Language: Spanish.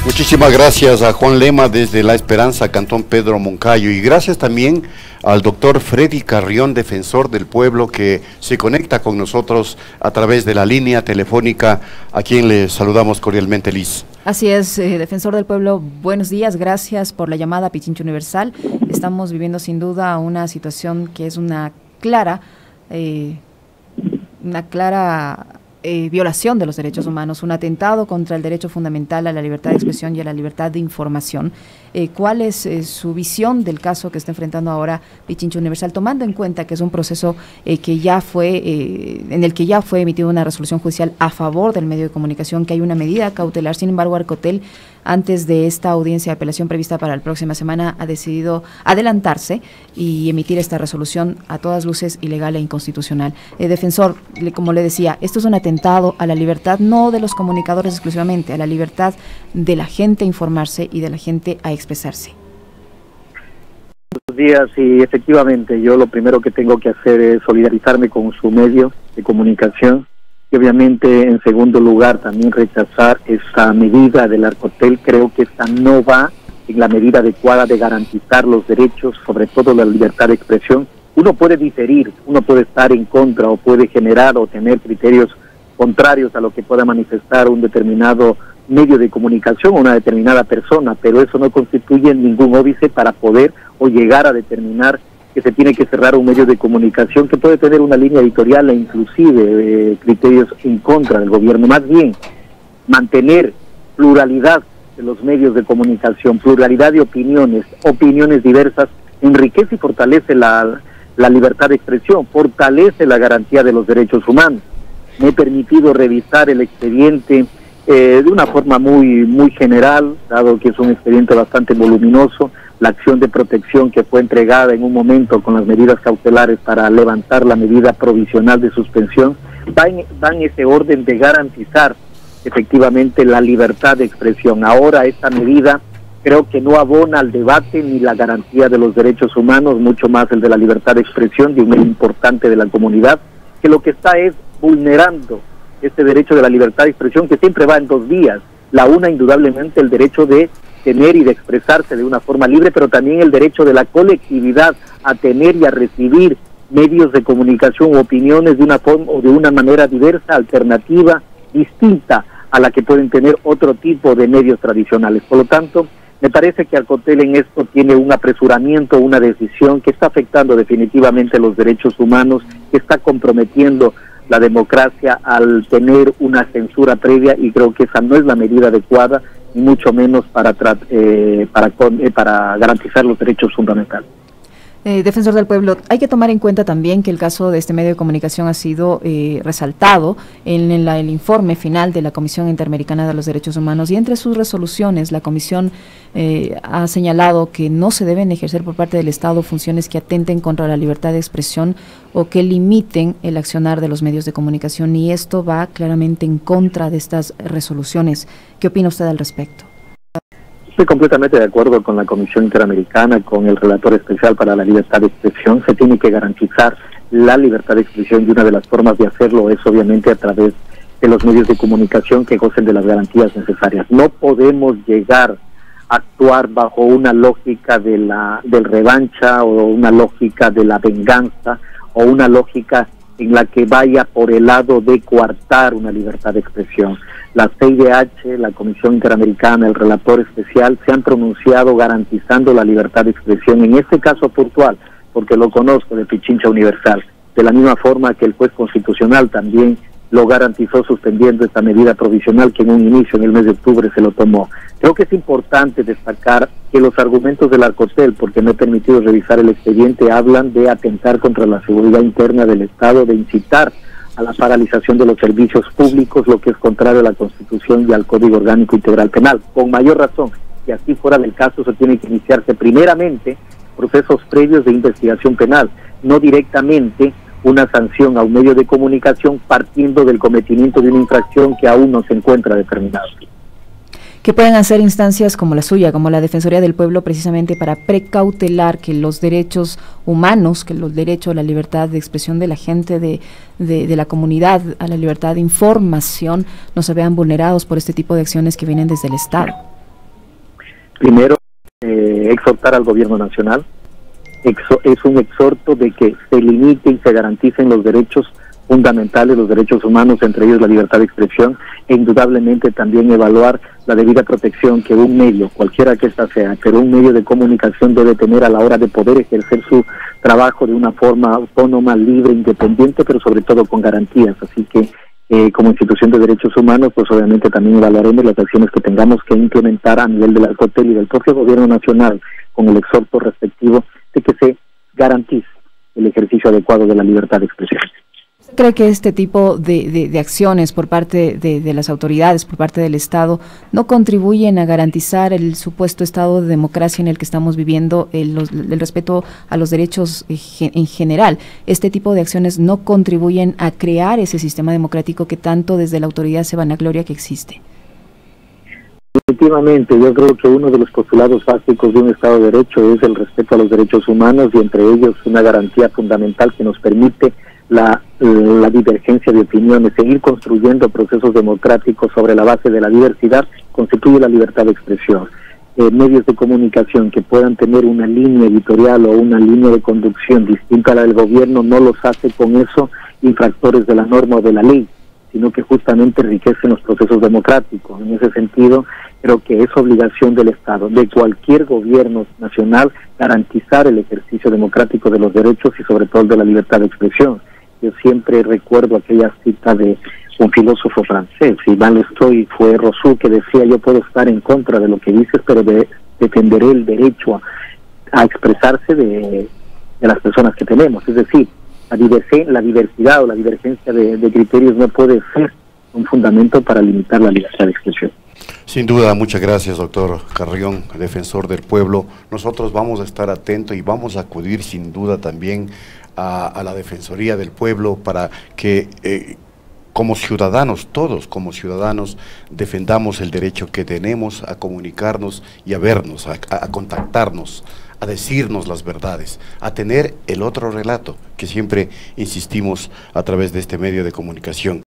Muchísimas gracias a Juan Lema desde La Esperanza, Cantón Pedro Moncayo, y gracias también al doctor Freddy Carrión, defensor del pueblo, que se conecta con nosotros a través de la línea telefónica, a quien le saludamos cordialmente, Liz. Así es, defensor del pueblo, buenos días, gracias por la llamada a Pichincha Universal. Estamos viviendo sin duda una situación que es una clara violación de los derechos humanos, un atentado contra el derecho fundamental a la libertad de expresión y a la libertad de información. ¿Cuál es su visión del caso que está enfrentando ahora Pichincha Universal, tomando en cuenta que es un proceso que ya fue, en el que ya fue emitida una resolución judicial a favor del medio de comunicación, que hay una medida cautelar? Sin embargo, Arcotel, antes de esta audiencia de apelación prevista para la próxima semana, ha decidido adelantarse y emitir esta resolución a todas luces ilegal e inconstitucional. Defensor, como le decía, esto es un atentado a la libertad, no de los comunicadores exclusivamente, a la libertad de la gente a informarse y de la gente a expresarse. Buenos días, y efectivamente yo lo primero que tengo que hacer es solidarizarme con su medio de comunicación y obviamente en segundo lugar también rechazar esa medida del Arcotel. Creo que esta no va en la medida adecuada de garantizar los derechos, sobre todo la libertad de expresión. Uno puede diferir, uno puede estar en contra o puede generar o tener criterios contrarios a lo que pueda manifestar un determinado medio de comunicación o una determinada persona, pero eso no constituye ningún óbice para poder o llegar a determinar que se tiene que cerrar un medio de comunicación que puede tener una línea editorial e inclusive criterios en contra del gobierno. Más bien, mantener pluralidad de los medios de comunicación, pluralidad de opiniones diversas, enriquece y fortalece la libertad de expresión, fortalece la garantía de los derechos humanos. Me he permitido revisar el expediente de una forma muy general, dado que es un expediente bastante voluminoso. La acción de protección que fue entregada en un momento con las medidas cautelares para levantar la medida provisional de suspensión va en ese orden de garantizar efectivamente la libertad de expresión. Ahora esta medida creo que no abona al debate ni la garantía de los derechos humanos, mucho más el de la libertad de expresión de un medio importante de la comunidad, que lo que está es vulnerando este derecho de la libertad de expresión, que siempre va en dos vías. La una, indudablemente, el derecho de tener y de expresarse de una forma libre, pero también el derecho de la colectividad a tener y a recibir medios de comunicación u opiniones de una forma o de una manera diversa, alternativa, distinta a la que pueden tener otro tipo de medios tradicionales. Por lo tanto, me parece que Arcotel en esto tiene un apresuramiento, una decisión que está afectando definitivamente los derechos humanos, que está comprometiendo la democracia al tener una censura previa, y creo que esa no es la medida adecuada, ni mucho menos para garantizar los derechos fundamentales. Defensor del pueblo, hay que tomar en cuenta también que el caso de este medio de comunicación ha sido resaltado en el informe final de la Comisión Interamericana de los Derechos Humanos, y entre sus resoluciones la Comisión ha señalado que no se deben ejercer por parte del Estado funciones que atenten contra la libertad de expresión o que limiten el accionar de los medios de comunicación, y esto va claramente en contra de estas resoluciones. ¿Qué opina usted al respecto? Estoy completamente de acuerdo con la Comisión Interamericana, con el relator especial para la libertad de expresión. Se tiene que garantizar la libertad de expresión, y una de las formas de hacerlo es obviamente a través de los medios de comunicación que gocen de las garantías necesarias. No podemos llegar a actuar bajo una lógica del revancha o una lógica de la venganza o una lógica en la que vaya por el lado de coartar una libertad de expresión. La CIDH, la Comisión Interamericana, el relator especial se han pronunciado garantizando la libertad de expresión en este caso puntual, porque lo conozco, de Pichincha Universal, de la misma forma que el juez constitucional también lo garantizó suspendiendo esta medida provisional que en un inicio, en el mes de octubre, se lo tomó. Creo que es importante destacar que los argumentos del Arcotel, porque me he permitido revisar el expediente, hablan de atentar contra la seguridad interna del Estado, de incitar a la paralización de los servicios públicos, lo que es contrario a la Constitución y al Código Orgánico Integral Penal. Con mayor razón, si así fuera del caso, se tiene que iniciarse primeramente procesos previos de investigación penal, no directamente una sanción a un medio de comunicación partiendo del cometimiento de una infracción que aún no se encuentra determinada. ¿Qué pueden hacer instancias como la suya, como la Defensoría del Pueblo, precisamente para precautelar que los derechos humanos, que los derechos a la libertad de expresión de la gente, de la comunidad, a la libertad de información, no se vean vulnerados por este tipo de acciones que vienen desde el Estado? Primero, exhortar al gobierno nacional. Es un exhorto de que se limite y se garanticen los derechos fundamentales, los derechos humanos, entre ellos la libertad de expresión, e indudablemente también evaluar la debida protección que un medio, cualquiera que ésta sea, pero un medio de comunicación debe tener a la hora de poder ejercer su trabajo de una forma autónoma, libre, independiente, pero sobre todo con garantías. Así que como institución de derechos humanos, pues obviamente también evaluaremos las acciones que tengamos que implementar a nivel del Arcotel y del propio gobierno nacional, con el exhorto respectivo de que se garantice el ejercicio adecuado de la libertad de expresión. ¿Cree que este tipo de acciones por parte de las autoridades, por parte del Estado, no contribuyen a garantizar el supuesto estado de democracia en el que estamos viviendo, el respeto a los derechos en general? ¿Este tipo de acciones no contribuyen a crear ese sistema democrático que tanto desde la autoridad se vanagloria que existe? Definitivamente, yo creo que uno de los postulados básicos de un Estado de Derecho es el respeto a los derechos humanos, y entre ellos una garantía fundamental que nos permite la divergencia de opiniones. Seguir construyendo procesos democráticos sobre la base de la diversidad constituye la libertad de expresión. Medios de comunicación que puedan tener una línea editorial o una línea de conducción distinta a la del gobierno no los hace con eso infractores de la norma o de la ley, sino que justamente enriquecen los procesos democráticos. En ese sentido, creo que es obligación del Estado, de cualquier gobierno nacional, garantizar el ejercicio democrático de los derechos y sobre todo de la libertad de expresión. Yo siempre recuerdo aquella cita de un filósofo francés, si mal estoy, fue Rousseau, que decía: yo puedo estar en contra de lo que dices, pero defenderé el derecho a expresarse de las personas que tenemos. Es decir, la diversidad o la divergencia de criterios no puede ser un fundamento para limitar la libertad de expresión. Sin duda, muchas gracias, doctor Carrión, defensor del pueblo. Nosotros vamos a estar atentos y vamos a acudir sin duda también a la Defensoría del Pueblo para que como ciudadanos, todos como ciudadanos, defendamos el derecho que tenemos a comunicarnos y a vernos, a contactarnos, a decirnos las verdades, a tener el otro relato que siempre insistimos a través de este medio de comunicación.